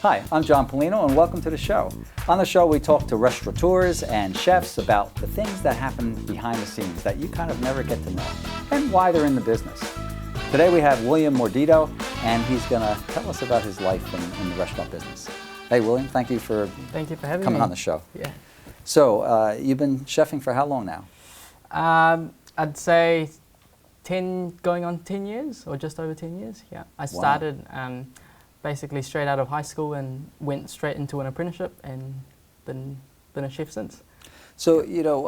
Hi, I'm John Palino and welcome to the show. On the show we talk to restaurateurs and chefs about the things that happen behind the scenes that you kind of never get to know and why they're in the business. Today we have William Mordido and he's going to tell us about his life in the restaurant business. Hey William, thank you for having coming me on the show. Yeah. So you've been chefing for how long now? I'd say 10, going on 10 years or just over 10 years. Yeah. I started basically straight out of high school and went straight into an apprenticeship and been a chef since. So, you know,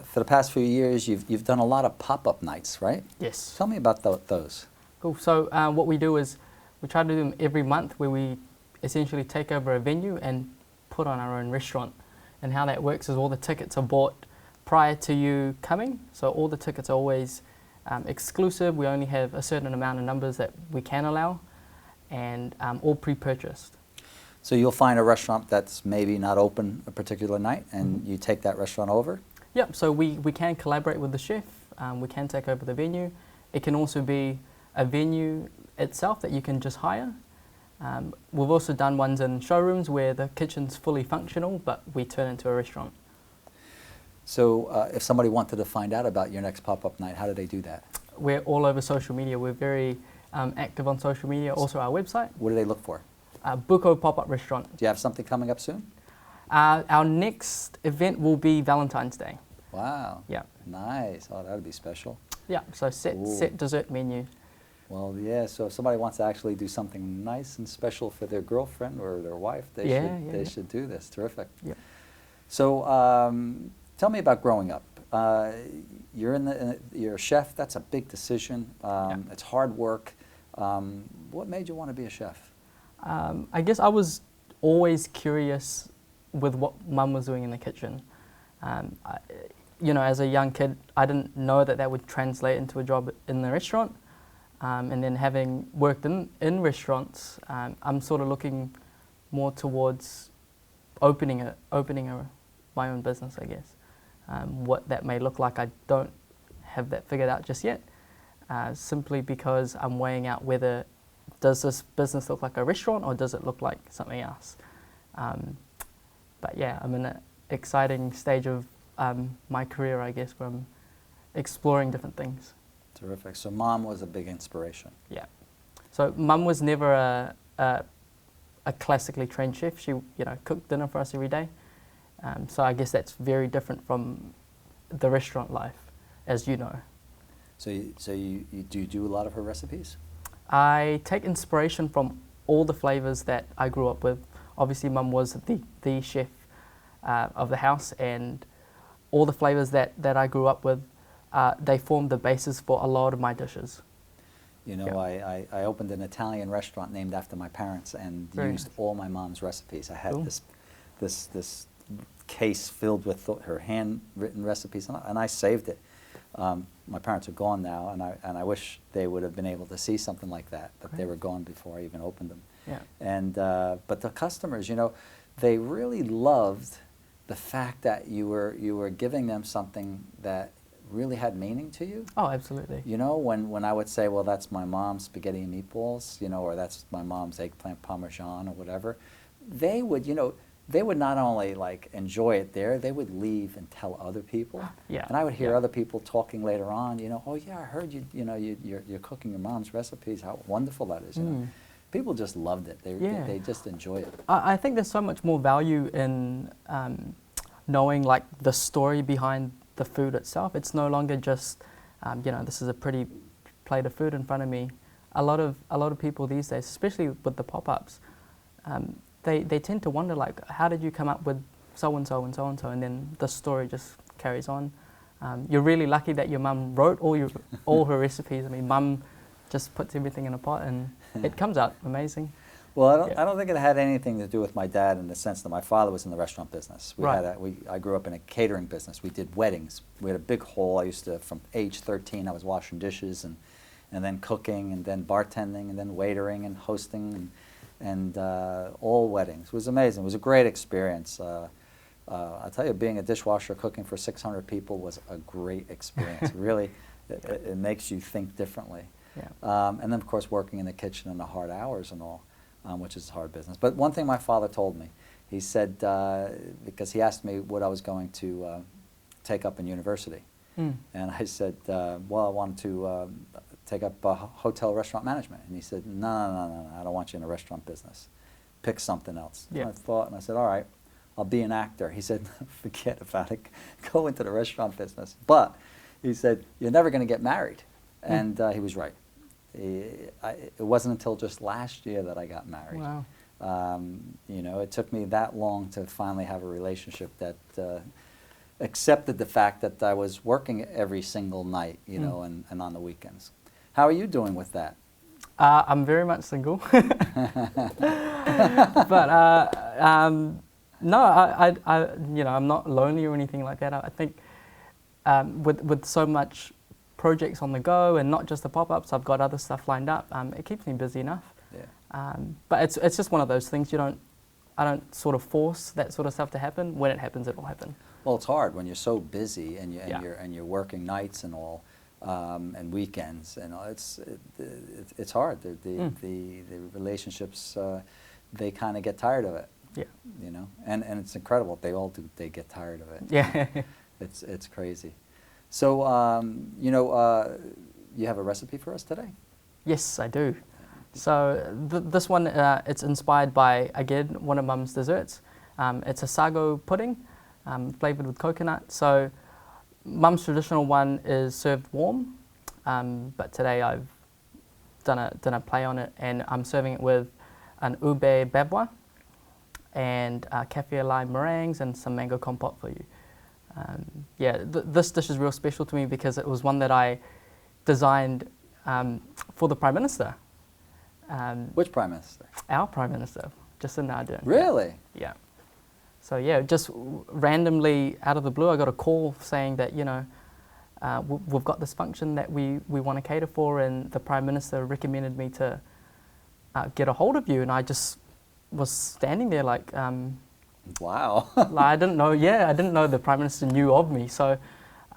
for the past few years, you've done a lot of pop-up nights, right? Yes. Tell me about those. Cool. So what we do is we try to do them every month where we essentially take over a venue and put on our own restaurant. And how that works is all the tickets are bought prior to you coming. So all the tickets are always exclusive. We only have a certain amount of numbers that we can allow, and all pre-purchased. So you'll find a restaurant that's maybe not open a particular night and you take that restaurant over? Yep, so we can collaborate with the chef, we can take over the venue. It can also be a venue itself that you can just hire. We've also done ones in showrooms where the kitchen's fully functional but we turn into a restaurant. So if somebody wanted to find out about your next pop-up night, how do they do that? We're all over social media. We're very active on social media, also our website. What do they look for? Buko pop-up restaurant. Do you have something coming up soon? Our next event will be Valentine's Day. Wow. Yeah. Nice. Oh, that would be special. Yeah, so set dessert menu. Well, yeah, so if somebody wants to actually do something nice and special for their girlfriend or their wife, they should do this. Terrific. Yeah. So tell me about growing up. You're a chef. That's a big decision. It's hard work. What made you want to be a chef? I guess I was always curious with what Mum was doing in the kitchen. You know, as a young kid, I didn't know that would translate into a job in the restaurant. And then having worked in restaurants, I'm sort of looking more towards opening my own business, I guess. What that may look like, I don't have that figured out just yet, simply because I'm weighing out whether does this business look like a restaurant or does it look like something else. But yeah, I'm in an exciting stage of my career, I guess, where I'm exploring different things. Terrific. So Mom was a big inspiration. Yeah. So Mum was never a classically trained chef. She, cooked dinner for us every day. So I guess that's very different from the restaurant life, as you know. So you do a lot of her recipes? I take inspiration from all the flavors that I grew up with. Obviously, Mum was the chef of the house, and all the flavors that I grew up with, they formed the basis for a lot of my dishes. You know, I opened an Italian restaurant named after my parents and used all my mom's recipes. I had this case filled with her handwritten recipes, and I saved it. My parents are gone now, and I wish they would have been able to see something like that, but they were gone before I even opened them. Yeah. And but the customers, they really loved the fact that you were giving them something that really had meaning to you. Oh, absolutely. You know, when I would say, well, that's my mom's spaghetti and meatballs, or that's my mom's eggplant parmesan or whatever, they would, they would not only like enjoy it there, they would leave and tell other people. Yeah. And I would hear other people talking later on, oh yeah, I heard you're cooking your mom's recipes, how wonderful that is. People just loved it. They just enjoy it. I think there's so much more value in knowing like the story behind the food itself. It's no longer just, this is a pretty plate of food in front of me. A lot of people these days, especially with the pop-ups, they tend to wonder like, how did you come up with so and so and so and so, and then the story just carries on. You're really lucky that your mum wrote all her recipes. I mean, Mum just puts everything in a pot and it comes out amazing. Well, I don't think it had anything to do with my dad in the sense that my father was in the restaurant business. I grew up in a catering business. We did weddings. We had a big hall. I used to, from age 13, I was washing dishes and then cooking and then bartending and then waitering and hosting and all weddings. It was amazing. It was a great experience. I'll tell you, being a dishwasher cooking for 600 people was a great experience. Really, it makes you think differently. Yeah. And then, of course, working in the kitchen in the hard hours and all. which is hard business. But one thing my father told me, he said, because he asked me what I was going to take up in university. And I said, well, I wanted to take up hotel restaurant management. And he said, no, I don't want you in the restaurant business. Pick something else. Yeah. And I thought, and I said, all right, I'll be an actor. He said, forget about it, go into the restaurant business. But he said, you're never going to get married. And he was right. It wasn't until just last year that I got married. Wow. You know, it took me that long to finally have a relationship that accepted the fact that I was working every single night, you know, and on the weekends. How are you doing with that? I'm very much single. But no, you know, I'm not lonely or anything like that. I think with so much projects on the go and not just the pop-ups, I've got other stuff lined up. It keeps me busy enough. Yeah. But it's just one of those things. I don't sort of force that sort of stuff to happen. When it happens, it will happen. Well, it's hard when you're so busy and Yeah. you're working nights and all, and weekends and all. It's hard. The relationships, they kind of get tired of it. Yeah. You know, and it's incredible. They all do. They get tired of it. Yeah. It's crazy. So you know, you have a recipe for us today? Yes, I do. So this one, it's inspired by, again, one of Mum's desserts. It's a sago pudding, flavoured with coconut. So Mum's traditional one is served warm, but today I've done a play on it, and I'm serving it with an ube bavois and kaffir lime meringues and some mango compote for you. Yeah, this dish is real special to me because it was one that I designed for the Prime Minister. Which Prime Minister? Our Prime Minister, Jacinda Ardern. Really? Yeah. So yeah, just randomly out of the blue, I got a call saying that, you know, we've got this function that we want to cater for, and the Prime Minister recommended me to get a hold of you, and I just was standing there like, Wow. like I didn't know. Yeah, I didn't know the Prime Minister knew of me. So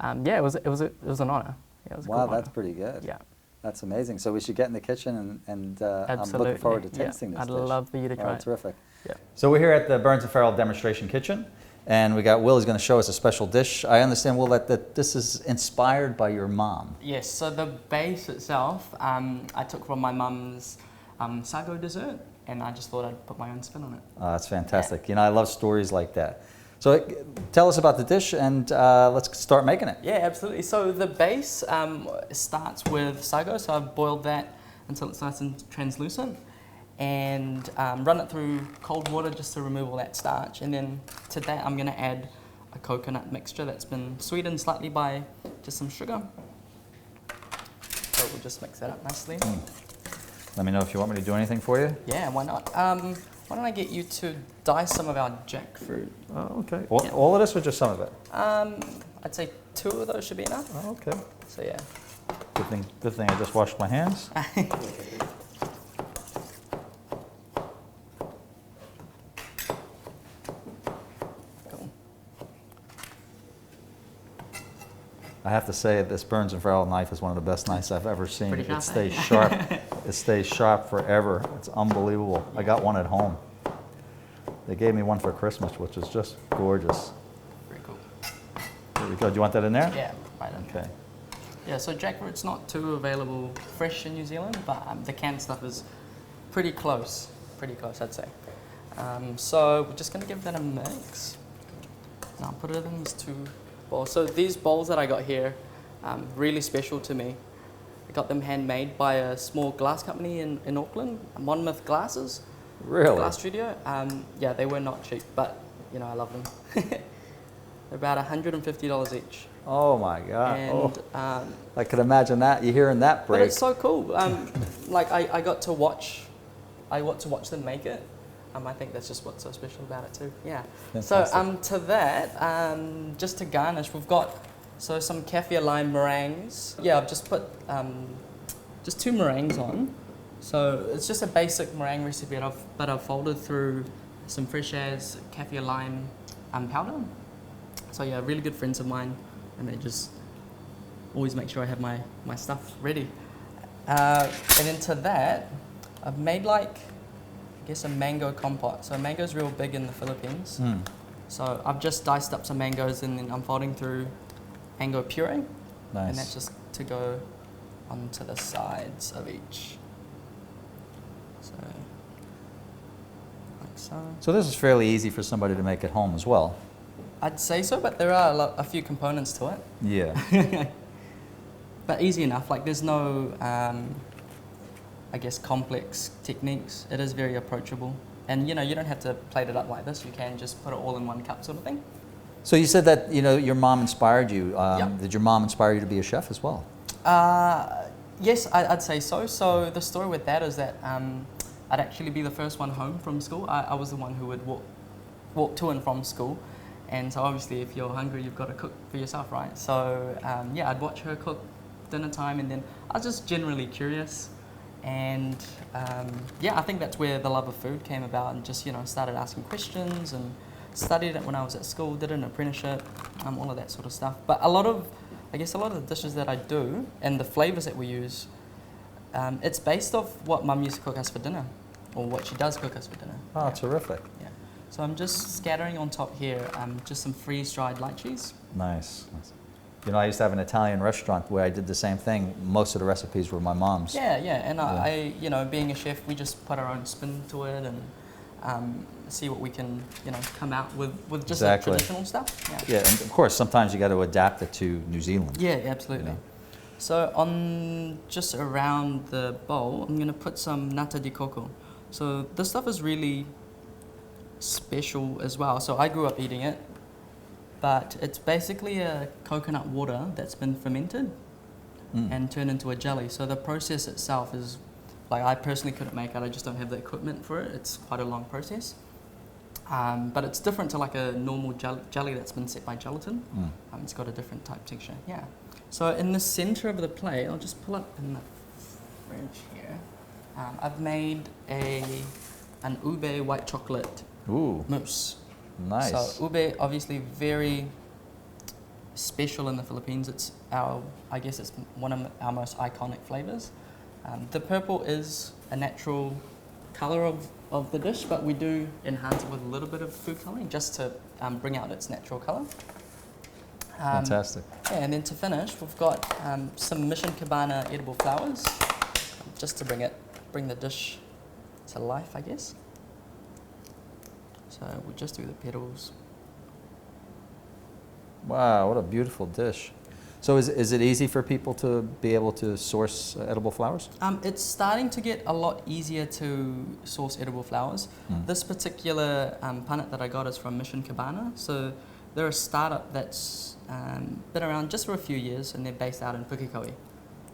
yeah, it was an honour. Yeah, it was a Wow, good that's honour. pretty good. Yeah. That's amazing. So we should get in the kitchen and I'm Absolutely. looking forward to Yeah, tasting this I'd dish. love for you to try it. Terrific. Yeah. So we're here at the Burns and Farrell Demonstration Kitchen, and we got Will is going to show us a special dish. I understand, Will, that this is inspired by your mom. Yes, so the base itself, I took from my mum's sago dessert, and I just thought I'd put my own spin on it. Oh, that's fantastic. You know, I love stories like that. So tell us about the dish, and let's start making it. Yeah, absolutely. So the base starts with sago, so I've boiled that until it's nice and translucent, and run it through cold water just to remove all that starch. And then to that I'm going to add a coconut mixture that's been sweetened slightly by just some sugar. So we'll just mix that up nicely. Let me know if you want me to do anything for you. Yeah, why not? Why don't I get you to dice some of our jackfruit? Oh, okay. Yeah. All of this or just some of it? I'd say 2 of those should be enough. Oh, okay. So yeah. Good thing I just washed my hands. Cool. I have to say, this Burns and Farrell knife is one of the best knives I've ever seen. Pretty sharp, It stays sharp. It stays sharp forever. It's unbelievable. I got one at home. They gave me one for Christmas, which is just gorgeous. Very cool. There we go. Do you want that in there? Yeah, right on. Okay. Yeah, so jackfruit's not too available fresh in New Zealand, but the canned stuff is pretty close I'd say. So we're just gonna give that a mix. Now put it in these 2 bowls. So these bowls that I got here, really special to me. I got them handmade by a small glass company in Auckland, Monmouth Glasses. Really? Glass studio. Yeah, they were not cheap, but you know I love them. They're about $150 each. Oh my God. And I could imagine that. You're hearing that break. but it's so cool. Like I got to watch them make it. I think that's just what's so special about it too. Yeah. Fantastic. So to that, just to garnish, we've got some kaffir lime meringues. Yeah, I've just put just 2 meringues on. So it's just a basic meringue recipe, but I've folded through some fresh as kaffir lime powder. So yeah, really good friends of mine, and they just always make sure I have my stuff ready. And then to that, I've made like I guess a mango compote. So mango's real big in the Philippines. Mm. So I've just diced up some mangoes and then I'm folding through mango puree. Nice. And that's just to go onto the sides of each. So, like so. So this is fairly easy for somebody to make at home as well. I'd say so, but there are a few components to it. Yeah. But easy enough. Like there's no, I guess, complex techniques. It is very approachable. And you know, you don't have to plate it up like this. You can just put it all in one cup sort of thing. So you said that, you know, your mom inspired you. Yep. Did your mom inspire you to be a chef as well? Yes, I'd say so. So the story with that is that I'd actually be the first one home from school. I was the one who would walk to and from school. And so obviously if you're hungry, you've got to cook for yourself, right? So yeah, I'd watch her cook dinner time, and then I was just generally curious. And yeah, I think that's where the love of food came about, and just, you know, started asking questions and studied it when I was at school, did an apprenticeship, all of that sort of stuff. But a lot of the dishes that I do and the flavors that we use, it's based off what Mum used to cook us for dinner, or what she does cook us for dinner. Oh, Yeah. terrific. Yeah. So I'm just scattering on top here just some freeze-dried light cheese. Nice. You know, I used to have an Italian restaurant where I did the same thing. Most of the recipes were my mom's. Yeah, yeah. And Yeah. I, you know, being a chef, we just put our own spin to it and see what we can, you know, come out with just the Exactly. traditional stuff. Yeah. Yeah, and of course, sometimes you got to adapt it to New Zealand. Yeah, absolutely. Yeah. So on just around the bowl, I'm going to put some nata de coco. So this stuff is really special as well. So I grew up eating it, but it's basically a coconut water that's been fermented and turned into a jelly. So the process itself is, like, I personally couldn't make it. I just don't have the equipment for it. It's quite a long process. But it's different to like a normal jelly that's been set by gelatin. It's got a different type texture, yeah. So in the center of the plate, I'll just pull up in the fridge here. I've made an ube white chocolate Ooh, mousse. nice. So ube, obviously very special in the Philippines. It's I guess it's one of our most iconic flavors. The purple is a natural color of the dish, but we do enhance it with a little bit of food coloring just to bring out its natural color. Fantastic. Yeah, and then to finish, we've got some Mission Cabana edible flowers, just to bring the dish to life, I guess. So we'll just do the petals. Wow, what a beautiful dish. So is it easy for people to be able to source edible flowers? It's starting to get a lot easier to source edible flowers. This particular punnet that I got is from Mission Cabana. So they're a startup that's been around just for a few years, and they're based out in Pukekohe.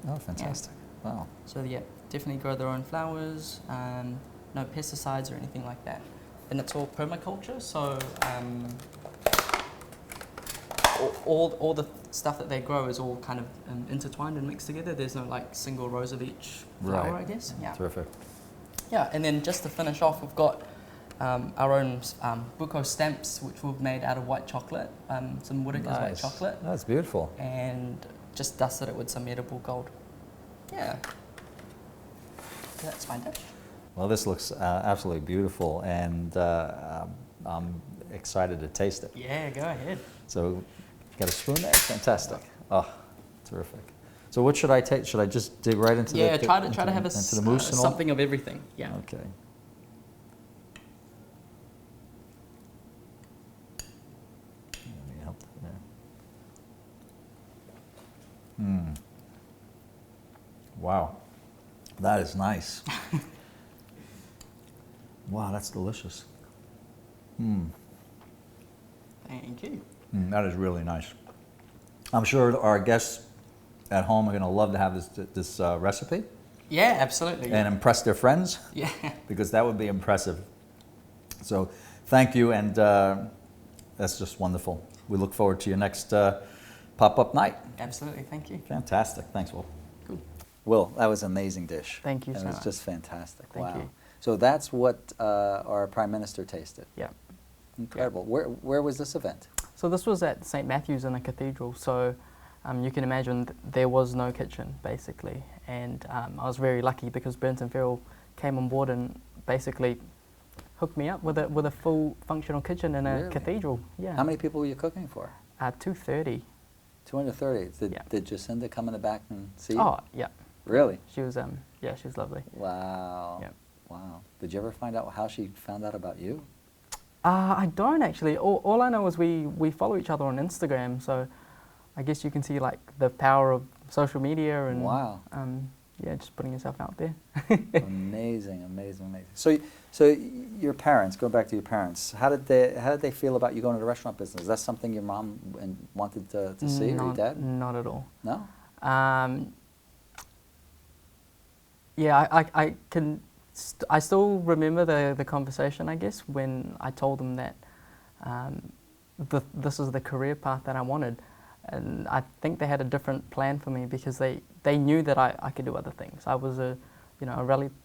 Oh, fantastic. Yeah. Wow. So yeah, definitely grow their own flowers, no pesticides or anything like that. And it's all permaculture, so all the stuff that they grow is all kind of intertwined and mixed together. There's no like single rows of each flower, Right. I guess. Yeah. Terrific. Yeah, and then just to finish off, we've got our own Buko stamps, which we've made out of white chocolate, some Woodacre's white Nice. chocolate, That's beautiful. and just dusted it with some edible gold. Yeah. So that's my dish. Well, this looks absolutely beautiful, and I'm excited to taste it. Yeah, go ahead. So, got a spoon there? Fantastic. Oh, terrific. So what should I take? Should I just dig right into Yeah, the try to have into the mousse and all? something of everything. Yeah. Okay. Let me help there. Wow, that is nice. Wow, that's delicious. Thank you. That is really nice. I'm sure our guests at home are going to love to have this recipe Yeah, absolutely. and impress their friends, Yeah. because that would be impressive. So thank you, and that's just wonderful. We look forward to your next pop-up night. Absolutely. Thank you. Fantastic. Thanks, Will. Cool. Will, that was an amazing dish. Thank you It so was much. just fantastic. Thank Wow. you. So that's what our Prime Minister tasted. Yeah. Incredible. Where was this event? So this was at St. Matthew's in the cathedral. So you can imagine there was no kitchen, basically. And I was very lucky because Burnt and Ferrell came on board and basically hooked me up with a full functional kitchen in a Really? cathedral. Yeah. How many people were you cooking for? 230. 230. Yeah. Did Jacinda come in the back and see you? Oh, yeah. Really? She was yeah, she was lovely. Wow. Yep. Wow. Did you ever find out how she found out about you? I don't actually. All I know is we follow each other on Instagram, so I guess you can see like the power of social media and Wow. yeah, just putting yourself out there. Amazing, amazing, amazing. So your parents, go back to your parents. How did they feel about you going to the restaurant business? Is that something your mom wanted to see, or your dad? Not at all. No. Yeah, I still remember the conversation, I guess, when I told them that this is the career path that I wanted. And I think they had a different plan for me because they knew that I could do other things. I was a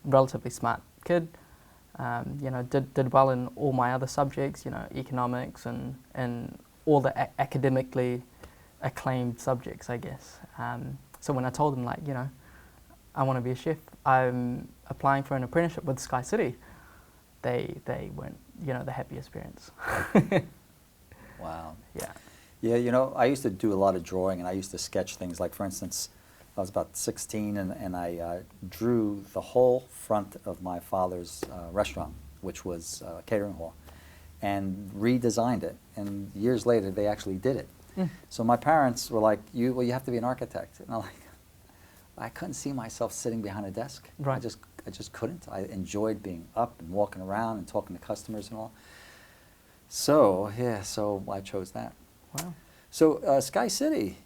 relatively smart kid, did well in all my other subjects, economics and all the academically acclaimed subjects, I guess. So when I told them, I want to be a chef, I'm applying for an apprenticeship with Sky City, they weren't, the happiest parents. Wow. Yeah. Yeah, I used to do a lot of drawing, and I used to sketch things. Like, for instance, I was about 16, and I drew the whole front of my father's restaurant, which was a catering hall, and redesigned it. And years later, they actually did it. Mm. So my parents were like, you have to be an architect. And I'm like, I couldn't see myself sitting behind a desk. Right. I just couldn't. I enjoyed being up and walking around and talking to customers and all. So, yeah, so I chose that. Wow. So, Sky City,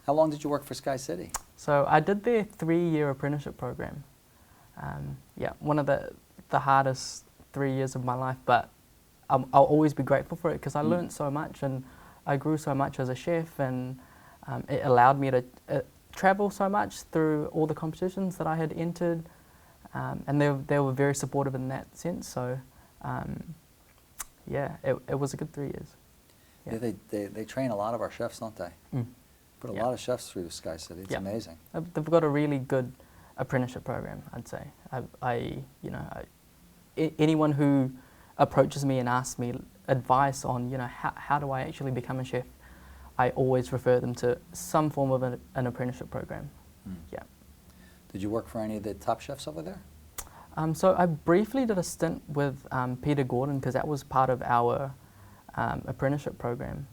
how long did you work for Sky City? So I did their 3-year apprenticeship program. Yeah, one of the hardest 3 years of my life, but I'll always be grateful for it because I learned so much and I grew so much as a chef, and it allowed me to travel so much through all the competitions that I had entered, and they were very supportive in that sense. So yeah, it was a good 3 years. Yeah, they train a lot of our chefs, don't they? Mm. Put a lot of chefs through Sky City. It's amazing. They've got a really good apprenticeship program, I'd say. Anyone who approaches me and asks me advice on, how do I actually become a chef, I always refer them to some form of an apprenticeship program. Mm. Yeah. Did you work for any of the top chefs over there? So I briefly did a stint with Peter Gordon because that was part of our apprenticeship program.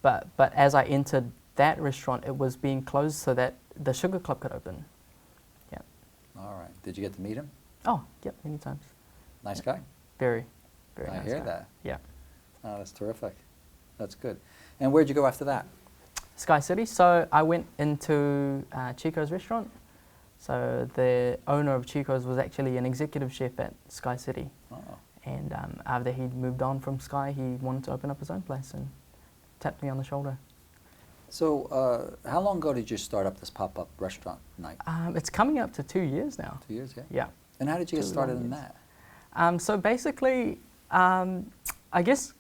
But as I entered that restaurant, it was being closed so that the Sugar Club could open. Yeah. All right. Did you get to meet him? Oh, yep, many times. Nice guy? Very, very nice I hear guy. that. Yeah. Oh, that's terrific. That's good. And where'd you go after that? Sky City. So I went into Chico's restaurant. So the owner of Chico's was actually an executive chef at Sky City. Oh. And after he'd moved on from Sky, he wanted to open up his own place and tapped me on the shoulder. So how long ago did you start up this pop-up restaurant night? It's coming up to 2 years now. 2 years, yeah? Yeah. And how did you get started in that? So basically, I guess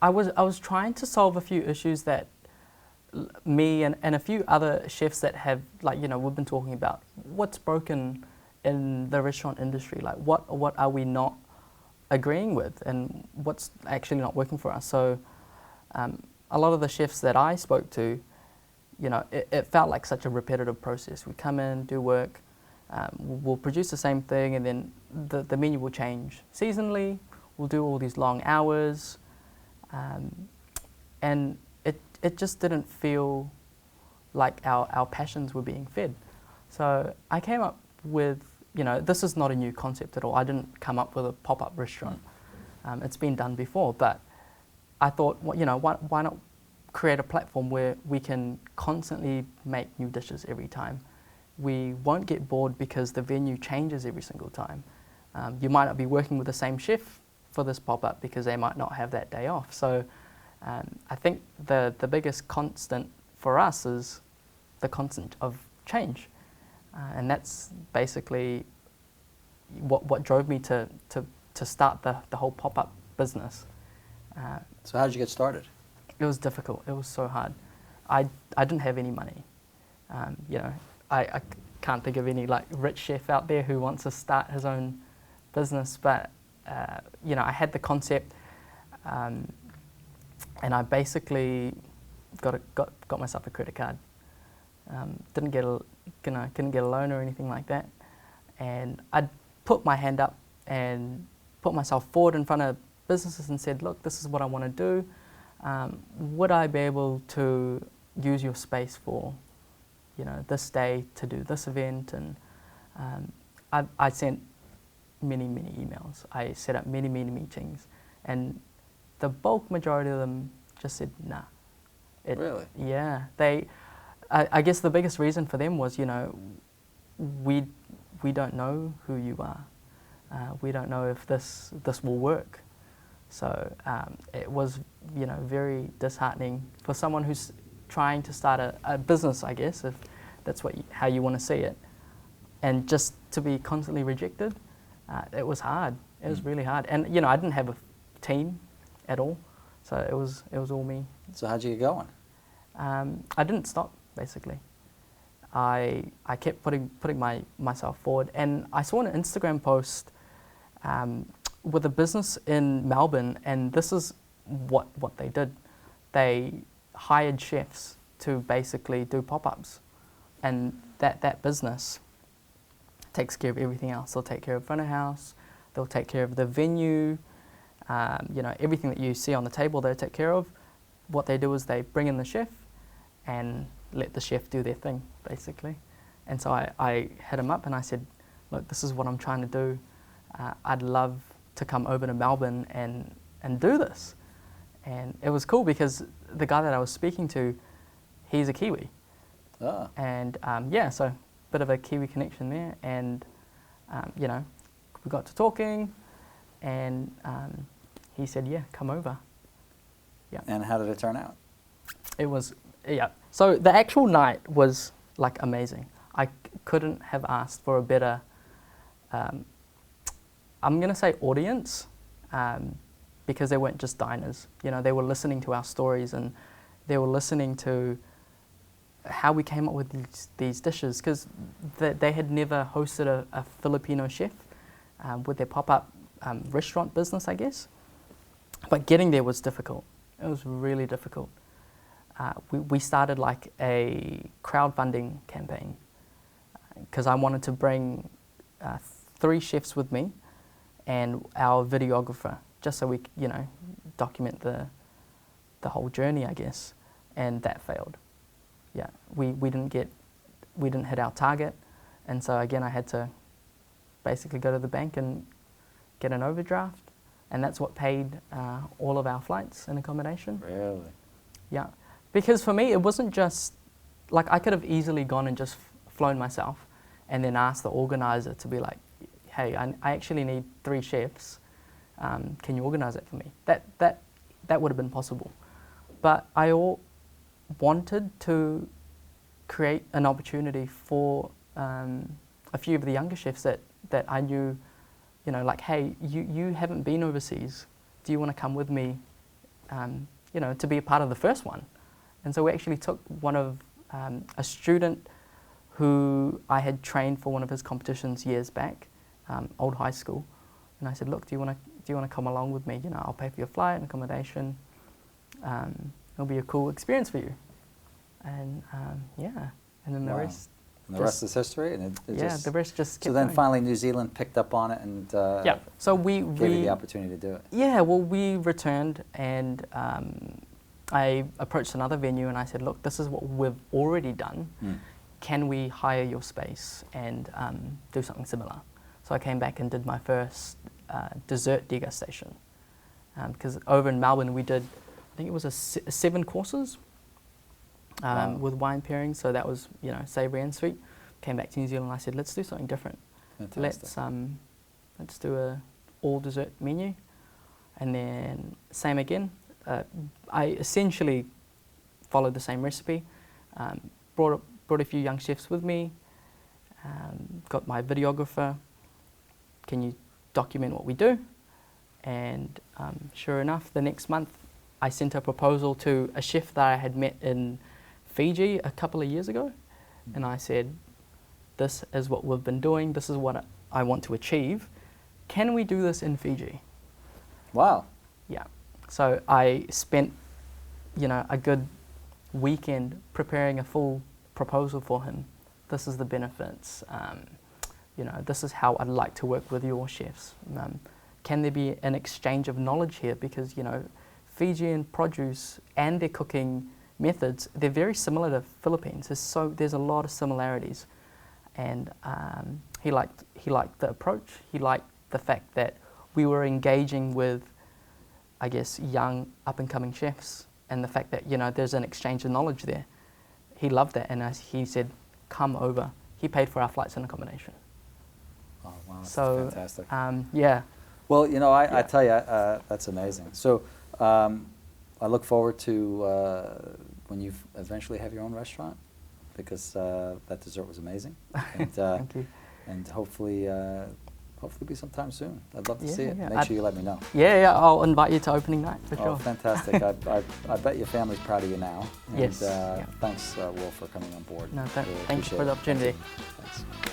I was trying to solve a few issues that me and a few other chefs that have, we've been talking about what's broken in the restaurant industry, what are we not agreeing with and what's actually not working for us. So a lot of the chefs that I spoke to, it felt like such a repetitive process. We come in, do work, we'll produce the same thing, and then the menu will change seasonally. We'll do all these long hours, and it just didn't feel like our passions were being fed. So I came up with, this is not a new concept at all. I didn't come up with a pop-up restaurant. It's been done before, but I thought, why not create a platform where we can constantly make new dishes every time. We won't get bored because the venue changes every single time. You might not be working with the same chef for this pop-up because they might not have that day off. So I think the biggest constant for us is the constant of change. And that's basically what drove me to start the whole pop-up business. So how did you get started? It was difficult. It was so hard. I didn't have any money. I can't think of any rich chef out there who wants to start his own business, but you know, I had the concept, and I basically got myself a credit card. Couldn't get a loan or anything like that, and I'd put my hand up and put myself forward in front of businesses and said, look, this is what I want to do. Would I be able to use your space for, you know, this day to do this event? And I sent many emails. I set up many meetings, and the bulk majority of them just said nah. Really? Yeah. I guess the biggest reason for them was, you know, we don't know who you are. We don't know if this will work. So it was, you know, very disheartening for someone who's trying to start a business, I guess, if that's how you want to see it. And just to be constantly rejected, it was hard. It was really hard. And, you know, I didn't have a team at all, so it was all me. So how'd you get going? I didn't stop, basically. I kept putting myself forward, and I saw an Instagram post with a business in Melbourne, and this is what they did. They hired chefs to basically do pop-ups, and that business takes care of everything else. They'll take care of front of house, they'll take care of the venue, you know, everything that you see on the table they'll take care of. What they do is they bring in the chef and let the chef do their thing, basically. And so I hit him up and I said, look, this is what I'm trying to do. I'd love to come over to Melbourne and do this. And it was cool because the guy that I was speaking to, he's a Kiwi. Ah. And yeah, so a bit of a Kiwi connection there. And, you know, we got to talking, and he said, yeah, come over. Yeah. And how did it turn out? It was, yeah. So the actual night was like amazing. I couldn't have asked for a better, I'm going to say audience, because they weren't just diners. You know, they were listening to our stories, and they were listening to how we came up with these dishes, because they had never hosted a Filipino chef with their pop-up restaurant business, I guess. But getting there was difficult. It was really difficult. We started like a crowdfunding campaign because I wanted to bring 3 chefs with me and our videographer, just so we, you know, document the whole journey, I guess. And that failed. Yeah, we didn't hit our target, and so again I had to basically go to the bank and get an overdraft, and that's what paid all of our flights and accommodation. Really? Yeah, because for me it wasn't just, like, I could have easily gone and just flown myself and then asked the organizer to be like, hey, I actually need 3 chefs, can you organize it for me? That would have been possible. But I wanted to create an opportunity for a few of the younger chefs that I knew, you know, like, hey, you haven't been overseas, do you want to come with me, you know, to be a part of the first one? And so we actually took one of a student who I had trained for one of his competitions years back, old high school, and I said, look, do you want to come along with me? You know, I'll pay for your flight and accommodation. It'll be a cool experience for you. And yeah, and then the Wow. rest. And the rest is history, and The rest just kept So then going. finally New Zealand picked up on it and Yeah. So we gave you the opportunity to do it. Yeah, well, we returned, and I approached another venue and I said, look, this is what we've already done. Can we hire your space and do something similar? So I came back and did my first dessert degustation. Because over in Melbourne we did, I think it was 7 courses Wow. with wine pairing. So that was, you know, savoury and sweet. Came back to New Zealand and I said, let's do something different. Fantastic. Let's do a all dessert menu. And then same again. I essentially followed the same recipe. Brought a few young chefs with me. Got my videographer. Can you document what we do? And sure enough, the next month I sent a proposal to a chef that I had met in Fiji a couple of years ago, and I said, this is what we've been doing, this is what I want to achieve, can we do this in Fiji? Wow. Yeah. So I spent, a good weekend preparing a full proposal for him. This is the benefits. This is how I'd like to work with your chefs. Can there be an exchange of knowledge here? Because, Fijian produce and their cooking methods, they're very similar to Philippines. There's a lot of similarities. And he liked the approach. He liked the fact that we were engaging with, I guess, young up-and-coming chefs, and the fact that, there's an exchange of knowledge there. He loved that, and he said, come over. He paid for our flights and accommodation. Oh, wow, that's So, fantastic. yeah. Well, I tell you, that's amazing. So I look forward to when you eventually have your own restaurant, because that dessert was amazing. And, Thank you. And hopefully be sometime soon. I'd love to see it. Yeah. Make sure you let me know. Yeah, I'll invite you to opening night for Oh, sure. fantastic. I bet your family's proud of you now. And, Yes. Yeah. Thanks, Will, for coming on board. No, Really thank you appreciate for the it. opportunity. Thanks.